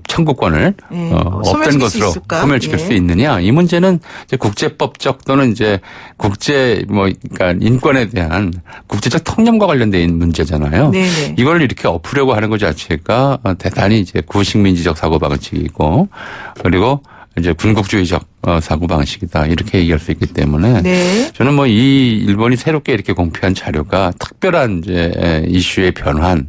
청구권을 네. 없던 소멸시킬 수 것으로 있을까? 소멸시킬 예. 수 있느냐 이 문제는 이제 국제법적 또는 이제 그러니까 인권에 대한 국제적 통념과 관련된 문제잖아요. 네네. 이걸 이렇게 엎으려고 하는 것 자체가 대단히 이제 구식민지적 사고 방식이고 그리고 이제 군국주의적 사고 방식이다 이렇게 얘기할 수 있기 때문에 네. 저는 이 일본이 새롭게 이렇게 공표한 자료가 특별한 이제 이슈의 변환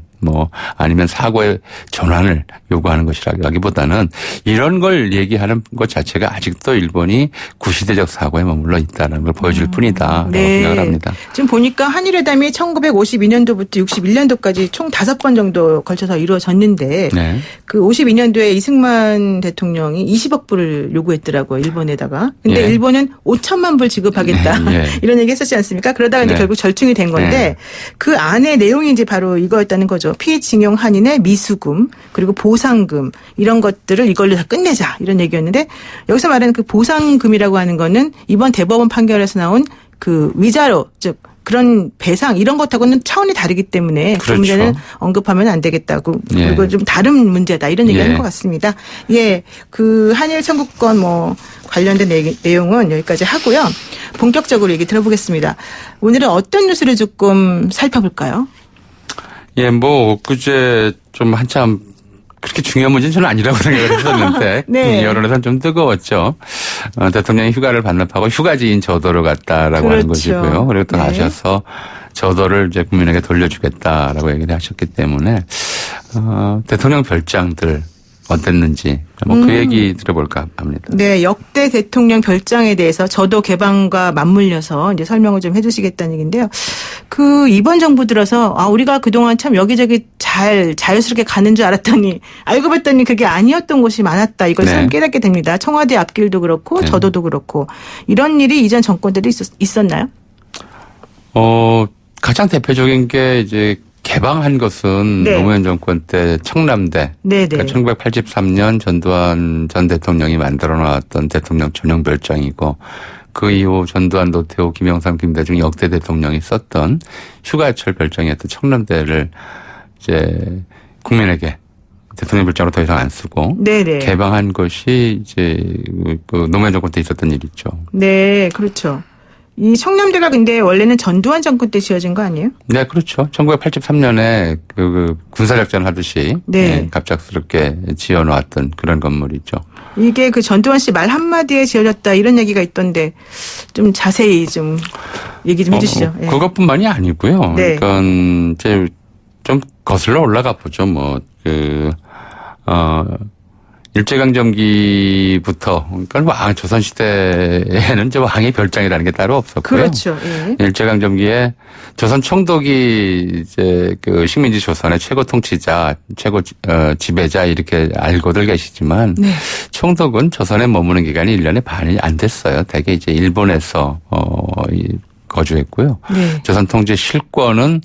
아니면 사고의 전환을 요구하는 것이라기보다는 이런 걸 얘기하는 것 자체가 아직도 일본이 구시대적 사고에 머물러 있다는 걸 보여줄 뿐이다라고 생각을 합니다. 지금 보니까 한일회담이 1952년도부터 61년도까지 총 5번 정도 걸쳐서 이루어졌는데 네. 그 52년도에 이승만 대통령이 20억 불을 요구했더라고요. 일본에다가. 근데 예. 일본은 5천만 불 지급하겠다. 네. 예. 이런 얘기 했었지 않습니까? 그러다가 이제 네. 결국 절충이 된 건데 네. 그 안에 내용이 이제 바로 이거였다는 거죠. 피해징용 한인의 미수금 그리고 보상금 이런 것들을 이걸로 다 끝내자 이런 얘기였는데 여기서 말하는 그 보상금이라고 하는 거는 이번 대법원 판결에서 나온 그 위자료 즉 그런 배상 이런 것하고는 차원이 다르기 때문에 그 그렇죠. 문제는 언급하면 안 되겠다고 예. 그리고 좀 다른 문제다 이런 얘기하는 예. 것 같습니다. 예, 그 한일 청구권 관련된 내용은 여기까지 하고요. 본격적으로 얘기 들어보겠습니다. 오늘은 어떤 뉴스를 조금 살펴볼까요? 예, 엊그제 좀 한참 그렇게 중요한 문제는 저는 아니라고 생각을 했었는데 네. 여론에서는 좀 뜨거웠죠. 대통령이 휴가를 반납하고 휴가지인 저도를 갔다라고 하는 그렇죠. 것이고요. 그리고 또 네. 가셔서 저도를 이제 국민에게 돌려주겠다라고 얘기를 하셨기 때문에 대통령 별장들 어땠는지 그 얘기 들어볼까 합니다. 네, 역대 대통령 별장에 대해서 저도 개방과 맞물려서 이제 설명을 좀 해주시겠다는 얘기인데요. 그 이번 정부 들어서 우리가 그동안 참 여기저기 잘 자유스럽게 가는 줄 알았더니 알고 봤더니 그게 아니었던 곳이 많았다. 이걸 네. 참 깨닫게 됩니다. 청와대 앞길도 그렇고 네. 저도도 그렇고 이런 일이 이전 정권 때도 있었나요? 가장 대표적인 게 이제 개방한 것은 네. 노무현 정권 때 청남대. 네네. 그러니까 1983년 전두환 전 대통령이 만들어 놨던 대통령 전용 별장이고 그 이후 전두환, 노태우, 김영삼, 김대중 역대 대통령이 썼던 휴가철 별장이었던 청남대를 이제 국민에게 대통령 별장으로 더 이상 안 쓰고 네네. 개방한 것이 이제 그 노무현 정권 때 있었던 일이죠. 네, 그렇죠. 이 청남대가 근데 원래는 전두환 정권 때 지어진 거 아니에요? 네, 그렇죠. 1983년에 그 군사작전 하듯이 네. 갑작스럽게 지어놓았던 그런 건물이죠. 이게 그 전두환 씨 말 한마디에 지어졌다 이런 얘기가 있던데 좀 자세히 좀 얘기 좀 해주시죠. 예. 그것뿐만이 아니고요. 네. 그러니까 이제 좀 거슬러 올라가 보죠. 일제강점기부터 그러니까 조선시대에는 이제 왕의 별장이라는 게 따로 없었고요. 그렇죠. 예. 일제강점기에 조선 총독이 이제 그 식민지 조선의 최고 통치자, 최고 지배자 이렇게 알고들 계시지만 네. 총독은 조선에 머무는 기간이 1년에 반이 안 됐어요. 대개 이제 일본에서 거주했고요. 네. 조선 통치 실권은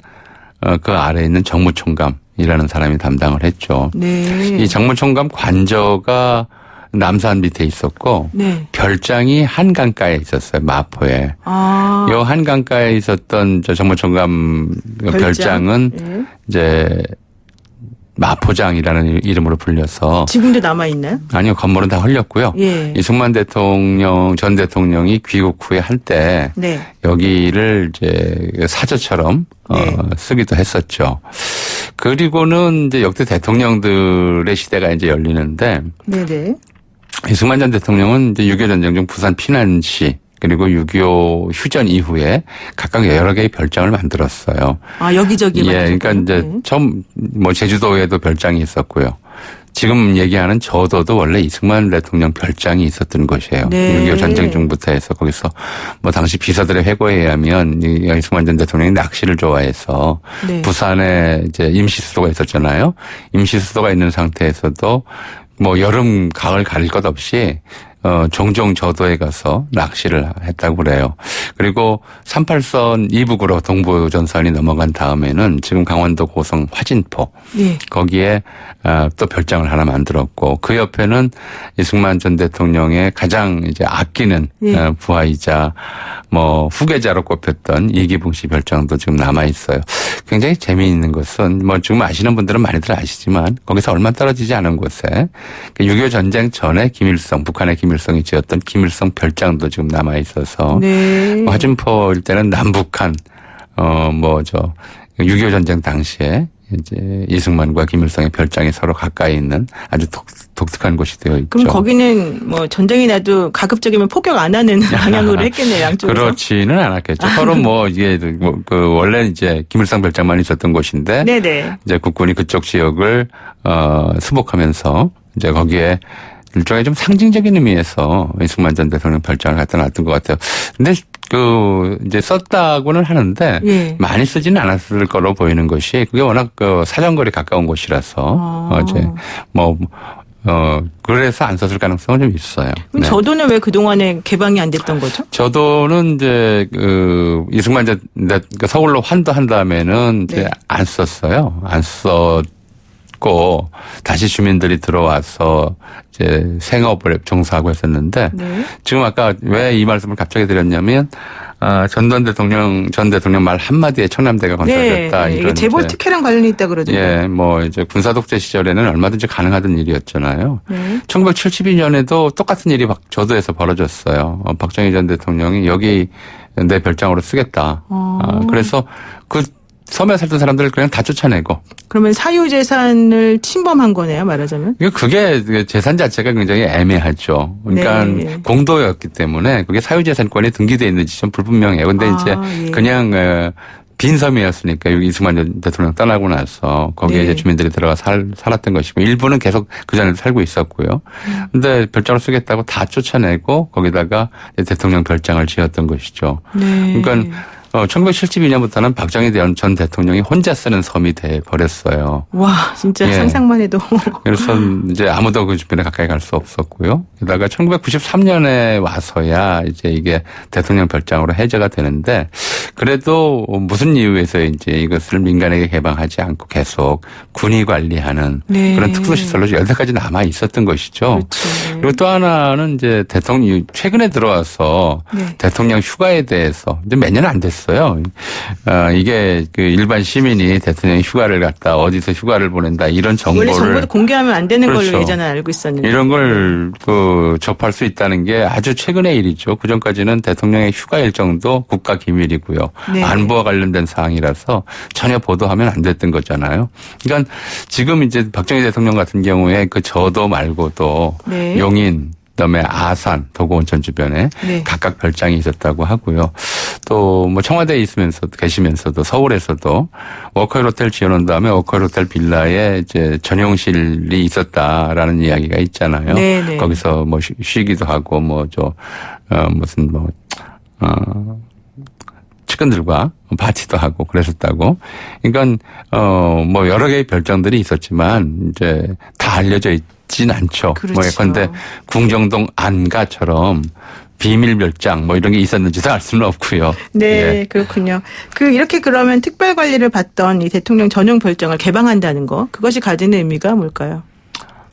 그 아래에 있는 정무총감이라는 사람이 담당을 했죠. 네. 이 정무총감 관저가 남산 밑에 있었고 네. 별장이 한강가에 있었어요. 마포에. 아. 요 한강가에 있었던 저 정무총감 별장은 예. 이제 마포장이라는 이름으로 불려서 지금도 남아 있나요? 아니요, 건물은 다 헐렸고요. 예. 이승만 전 대통령이 귀국 후에 한때 네. 여기를 이제 사저처럼 네. 쓰기도 했었죠. 그리고는 이제 역대 대통령들의 시대가 이제 열리는데 네네. 이승만 전 대통령은 이제 6.25 전쟁 중 부산 피난 시 그리고 6.25 휴전 이후에 각각 여러 개의 별장을 만들었어요. 아, 여기저기. 예, 그러니까 이제 네. 처음 제주도에도 별장이 있었고요. 지금 얘기하는 저도도 원래 이승만 대통령 별장이 있었던 곳이에요. 네. 6.25 전쟁 중부터 해서 거기서 뭐 당시 비서들의 회고에 의하면 이승만 전 대통령이 낚시를 좋아해서 네. 부산에 이제 임시수도가 있었잖아요. 임시수도가 있는 상태에서도 뭐 여름, 가을 가릴 것 없이 종종 저도에 가서 낚시를 했다고 그래요. 그리고 38선 이북으로 동부전선이 넘어간 다음에는 지금 강원도 고성 화진포 예. 거기에 또 별장을 하나 만들었고 그 옆에는 이승만 전 대통령의 가장 이제 아끼는 예. 부하이자 뭐 후계자로 꼽혔던 이기붕 씨 별장도 지금 남아 있어요. 굉장히 재미있는 것은 뭐 지금 아시는 분들은 많이들 아시지만 거기서 얼마 떨어지지 않은 곳에 6.25 전쟁 전에 김일성, 북한의 김일성이 지었던 김일성 별장도 지금 남아 있어서 네. 화진포 일대는 남북한 6.25 전쟁 당시에 이제 이승만과 김일성의 별장이 서로 가까이 있는 아주 독특한 곳이 되어 있죠. 그럼 거기는 뭐 전쟁이 나도 가급적이면 포격 안 하는 방향으로 했겠네요, 양쪽에서. 그렇지는 않았겠죠. 서로 뭐 이게 원래 이제 김일성 별장만 있었던 곳인데 네네. 이제 국군이 그쪽 지역을 수복하면서 이제 거기에 일종의 좀 상징적인 의미에서 이승만 전 대통령 별장을 갖다 놨던 것 같아요. 근데 이제 썼다고는 하는데 예. 많이 쓰지는 않았을 거로 보이는 것이 그게 워낙 사정거리 가까운 곳이라서 이제 그래서 안 썼을 가능성은 좀 있어요. 그럼 네. 저도는 왜 그동안에 개방이 안 됐던 거죠? 저도는 이제 이승만 서울로 환도한 다음에는 이제 네. 안 썼어요. 안 썼고 다시 주민들이 들어와서 이제 생업을 종사하고 했었는데 네. 지금 아까 왜 이 말씀을 갑자기 드렸냐면 전 대통령 말 한마디에 청남대가 건설됐다. 네. 이런 이게 재벌 이제 특혜랑 관련이 있다 그러던데. 예, 뭐 이제 군사 독재 시절에는 얼마든지 가능하던 일이었잖아요. 네. 1972년에도 똑같은 일이 저도에서 벌어졌어요. 박정희 전 대통령이 여기 내 별장으로 쓰겠다. 그래서 그 섬에 살던 사람들을 그냥 다 쫓아내고. 그러면 사유재산을 침범한 거네요, 말하자면. 그게 재산 자체가 굉장히 애매하죠. 그러니까 네. 공도였기 때문에 그게 사유재산권이 등기되어 있는지 좀 불분명해요. 근데 이제 예. 그냥 빈 섬이었으니까 여기 이승만 전 대통령 떠나고 나서 거기에 네. 이제 주민들이 들어가 살았던 것이고 일부는 계속 그 전에도 살고 있었고요. 근데 별장을 쓰겠다고 다 쫓아내고 거기다가 대통령 별장을 지었던 것이죠. 네. 그러니까 1972년부터는 박정희 전 대통령이 혼자 쓰는 섬이 돼 버렸어요. 와, 진짜 예. 상상만 해도. 그래서 이제 아무도 그 주변에 가까이 갈 수 없었고요. 게다가 1993년에 와서야 이제 이게 대통령 별장으로 해제가 되는데 그래도 무슨 이유에서 이제 이것을 민간에게 개방하지 않고 계속 군이 관리하는 네. 그런 특수시설로 여태까지 남아 있었던 것이죠. 그렇죠. 그리고 또 하나는 이제 대통령 최근에 들어와서 네. 대통령 휴가에 대해서 이제 몇 년 안 됐어요. 이게 그 일반 시민이 대통령 휴가를 갔다 어디서 휴가를 보낸다 이런 원래 정보도 정보를 공개하면 안 되는 그렇죠. 걸로 예전에 알고 있었는데. 이런 걸 접할 수 있다는 게 아주 최근의 일이죠. 그 전까지는 대통령의 휴가 일정도 국가 기밀이고요. 네. 안보와 관련된 사항이라서 전혀 보도하면 안 됐던 거잖아요. 그러니까 지금 이제 박정희 대통령 같은 경우에 그 저도 말고도 네. 용인 그다음에 아산, 도구온천 주변에 네. 각각 별장이 있었다고 하고요. 또 뭐 청와대에 계시면서도 서울에서도 워커힐 호텔 지어놓은 다음에 워커힐 호텔 빌라에 이제 전용실이 있었다라는 이야기가 있잖아요. 네네. 거기서 뭐 쉬기도 하고 측근들과 파티도 하고 그랬었다고. 그러니까 뭐 여러 개의 별장들이 있었지만 이제 다 알려져 있진 않죠. 그렇죠. 뭐 예컨대 궁정동 안가처럼 비밀 별장 뭐 이런 게 있었는지도 알 수는 없고요. 네, 예. 그렇군요. 이렇게 그러면 특별 관리를 받던 이 대통령 전용 별장을 개방한다는 거, 그것이 가지는 의미가 뭘까요?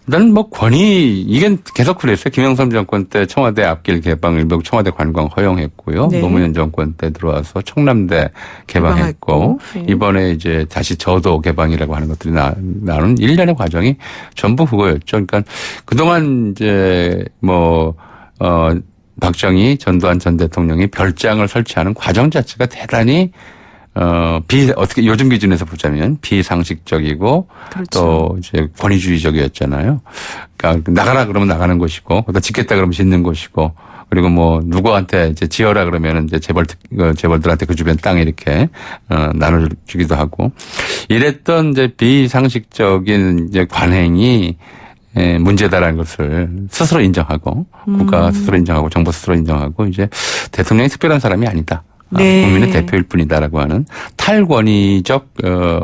나는 뭐 이게 계속 그랬어요. 김영삼 정권 때 청와대 앞길 개방 일부 청와대 관광 허용했고요. 네. 노무현 정권 때 들어와서 청남대 개방했고 네. 이번에 이제 다시 저도 개방이라고 하는 것들이 나오는 일련의 과정이 전부 그거였죠. 그러니까 그동안 이제 박정희, 전두환 전 대통령이 별장을 설치하는 과정 자체가 대단히 어떻게 요즘 기준에서 보자면 비상식적이고 그렇죠. 또 이제 권위주의적이었잖아요. 그러니까 나가라 그러면 나가는 것이고, 또 짓겠다 그러면 짓는 것이고, 그리고 뭐 누구한테 이제 지어라 그러면은 이제 재벌들한테 그 주변 땅 이렇게 나눠주기도 하고, 이랬던 이제 비상식적인 이제 관행이 문제다라는 것을 스스로 인정하고 국가 스스로 인정하고 정부 스스로 인정하고 이제 대통령이 특별한 사람이 아니다. 네. 국민의 대표일 뿐이다라고 하는 탈권위적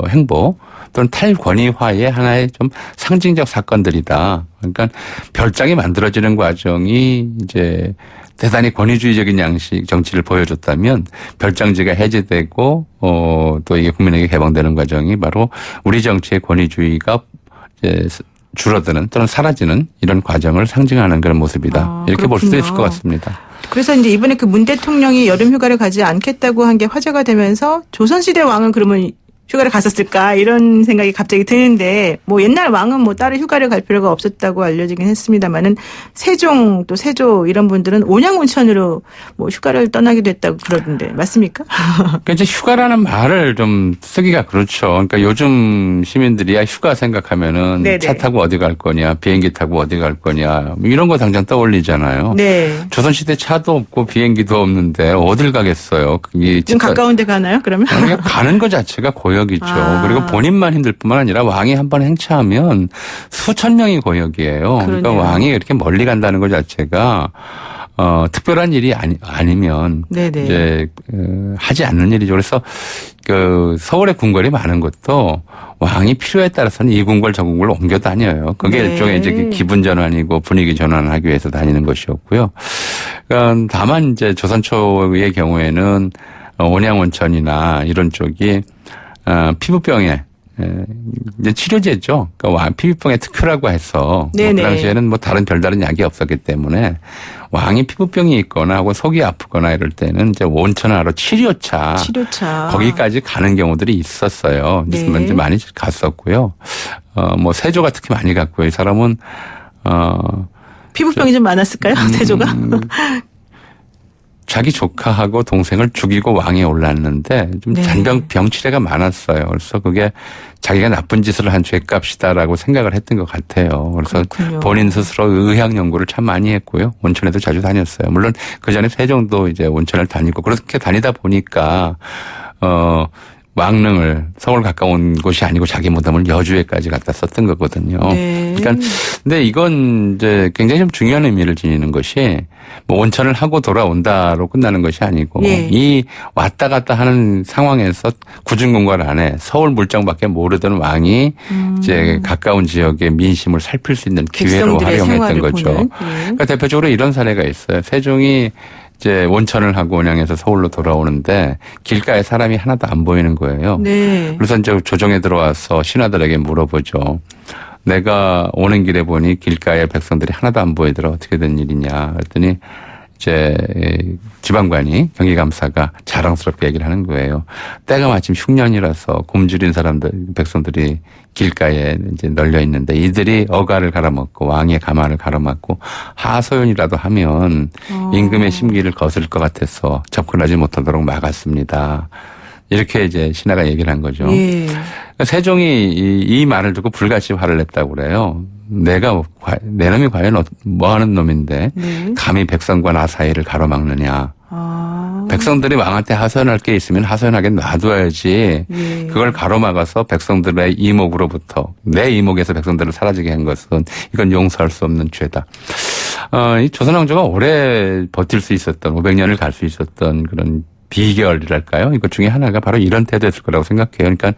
행보 또는 탈권위화의 하나의 좀 상징적 사건들이다. 그러니까 별장이 만들어지는 과정이 이제 대단히 권위주의적인 양식 정치를 보여줬다면 별장제가 해제되고 또 이게 국민에게 개방되는 과정이 바로 우리 정치의 권위주의가 이제 줄어드는 또는 사라지는 이런 과정을 상징하는 그런 모습이다. 이렇게 볼 수도 있을 것 같습니다. 그래서 이제 이번에 그 문 대통령이 여름 휴가를 가지 않겠다고 한 게 화제가 되면서 조선시대 왕은 그러면 휴가를 갔었을까 이런 생각이 갑자기 드는데 뭐 옛날 왕은 뭐 따로 휴가를 갈 필요가 없었다고 알려지긴 했습니다만은 세종 또 세조 이런 분들은 온양온천으로 뭐 휴가를 떠나기도 했다고 그러던데 맞습니까? 그러니까 이제 휴가라는 말을 좀 쓰기가 그렇죠. 그러니까 요즘 시민들이야 휴가 생각하면은 네네. 차 타고 어디 갈 거냐, 비행기 타고 어디 갈 거냐 뭐 이런 거 당장 떠올리잖아요. 네. 조선시대 차도 없고 비행기도 없는데 어딜 가겠어요. 그게 좀 가까운 데 가나요 그러면? 그냥 가는 것 자체가 고역이죠. 그리고 본인만 힘들 뿐만 아니라 왕이 한번 행차하면 수천 명이 고역이에요. 그러니까 그러네요. 왕이 이렇게 멀리 간다는 것 자체가 특별한 일이 아니면 네네. 이제 하지 않는 일이죠. 그래서 그 서울에 궁궐이 많은 것도 왕이 필요에 따라서는 이 궁궐 저 궁궐로 옮겨 다녀요. 그게 네. 일종의 이제 기분 전환이고 분위기 전환하기 위해서 다니는 것이었고요. 그러니까 다만 이제 조선 초의 경우에는 온양온천이나 이런 쪽이 피부병에 이제 치료제죠. 그러니까 피부병에 특효라고 해서 그 당시에는 뭐 다른 별다른 약이 없었기 때문에 왕이 피부병이 있거나 하고 속이 아프거나 이럴 때는 이제 온천하러 치료차 거기까지 가는 경우들이 있었어요. 네. 이제 많이 갔었고요. 뭐 세조가 특히 많이 갔고요. 이 사람은 피부병이 좀 많았을까요? 세조가? 자기 조카하고 동생을 죽이고 왕에 올랐는데 좀 네. 병치레가 많았어요. 그래서 그게 자기가 나쁜 짓을 한 죄값이다라고 생각을 했던 것 같아요. 그래서 그렇군요. 본인 스스로 의학 연구를 참 많이 했고요. 온천에도 자주 다녔어요. 물론 그 전에 세종도 이제 온천을 다니고 그렇게 다니다 보니까 왕릉을 서울 가까운 곳이 아니고 자기 무덤을 여주에까지 갖다 썼던 거거든요. 네. 그러니까 근데 이건 이제 굉장히 좀 중요한 의미를 지니는 것이 뭐 온천을 하고 돌아온다로 끝나는 것이 아니고 네. 이 왔다 갔다 하는 상황에서 구중궁궐 안에 서울 물정밖에 모르던 왕이 이제 가까운 지역의 민심을 살필 수 있는 기회로 백성들의 활용했던 생활을 거죠. 보는. 그러니까 대표적으로 이런 사례가 있어요. 세종이 이제 온천을 하고 온양에서 서울로 돌아오는데 길가에 사람이 하나도 안 보이는 거예요. 네. 그래서 이제 조정에 들어와서 신하들에게 물어보죠. 내가 오는 길에 보니 길가에 백성들이 하나도 안 보이더라. 어떻게 된 일이냐. 그랬더니 이제 지방관이 경기감사가 자랑스럽게 얘기를 하는 거예요. 때가 마침 흉년이라서 굶주린 백성들이 길가에 이제 널려 있는데 이들이 어가를 갈아먹고 왕의 가마를 갈아먹고 하소연이라도 하면 임금의 심기를 거스를 것 같아서 접근하지 못하도록 막았습니다. 이렇게 이제 신하가 얘기를 한 거죠. 예. 그러니까 세종이 이 말을 듣고 불같이 화를 냈다고 그래요. 내 놈이 과연 뭐 하는 놈인데 네. 감히 백성과 나 사이를 가로막느냐. 백성들이 왕한테 하소연할 게 있으면 하소연하게 놔둬야지. 예. 그걸 가로막아서 백성들의 이목으로부터 내 이목에서 백성들을 사라지게 한 것은 이건 용서할 수 없는 죄다. 이 조선 왕조가 오래 버틸 수 있었던 500년을 갈 수 있었던 그런 비결이랄까요? 이것 중에 하나가 바로 이런 태도였을 거라고 생각해요. 그러니까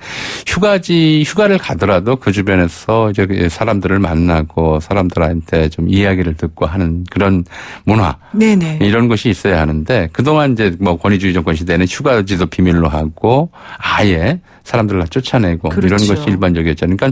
휴가를 가더라도 그 주변에서 이제 사람들을 만나고 사람들한테 좀 이야기를 듣고 하는 그런 문화. 네네. 이런 것이 있어야 하는데 그동안 이제 뭐 권위주의 정권 시대는 휴가지도 비밀로 하고 아예 사람들을 다 쫓아내고 그렇죠. 이런 것이 일반적이었죠. 그러니까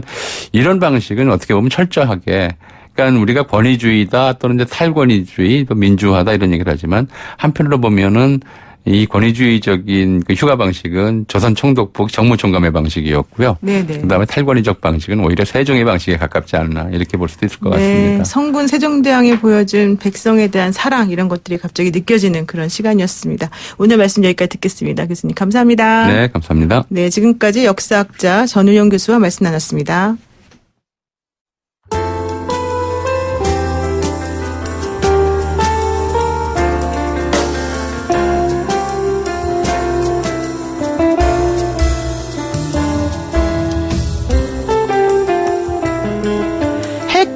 이런 방식은 어떻게 보면 철저하게 그러니까 우리가 권위주의다 또는 이제 탈권위주의 또 민주화다 이런 얘기를 하지만 한편으로 보면은 이 권위주의적인 그 휴가 방식은 조선 총독부 정무총감의 방식이었고요. 네네. 그다음에 탈권위적 방식은 오히려 세종의 방식에 가깝지 않나 이렇게 볼 수도 있을 것 같습니다. 성군 세종대왕이 보여준 백성에 대한 사랑 이런 것들이 갑자기 느껴지는 그런 시간이었습니다. 오늘 말씀 여기까지 듣겠습니다. 교수님 감사합니다. 네, 감사합니다. 네, 지금까지 역사학자 전우영 교수와 말씀 나눴습니다.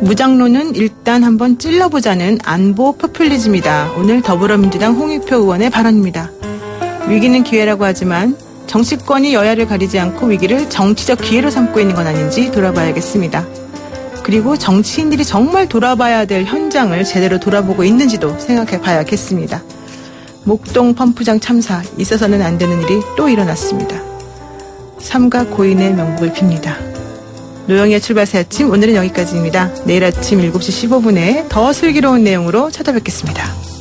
무장론은 일단 한번 찔러보자는 안보 포퓰리즘이다. 오늘 더불어민주당 홍익표 의원의 발언입니다. 위기는 기회라고 하지만 정치권이 여야를 가리지 않고 위기를 정치적 기회로 삼고 있는 건 아닌지 돌아봐야겠습니다. 그리고 정치인들이 정말 돌아봐야 될 현장을 제대로 돌아보고 있는지도 생각해 봐야겠습니다. 목동 펌프장 참사, 있어서는 안 되는 일이 또 일어났습니다. 삼가 고인의 명복을 빕니다. 노영희의 출발 새 아침, 오늘은 여기까지입니다. 내일 아침 7시 15분에 더 슬기로운 내용으로 찾아뵙겠습니다.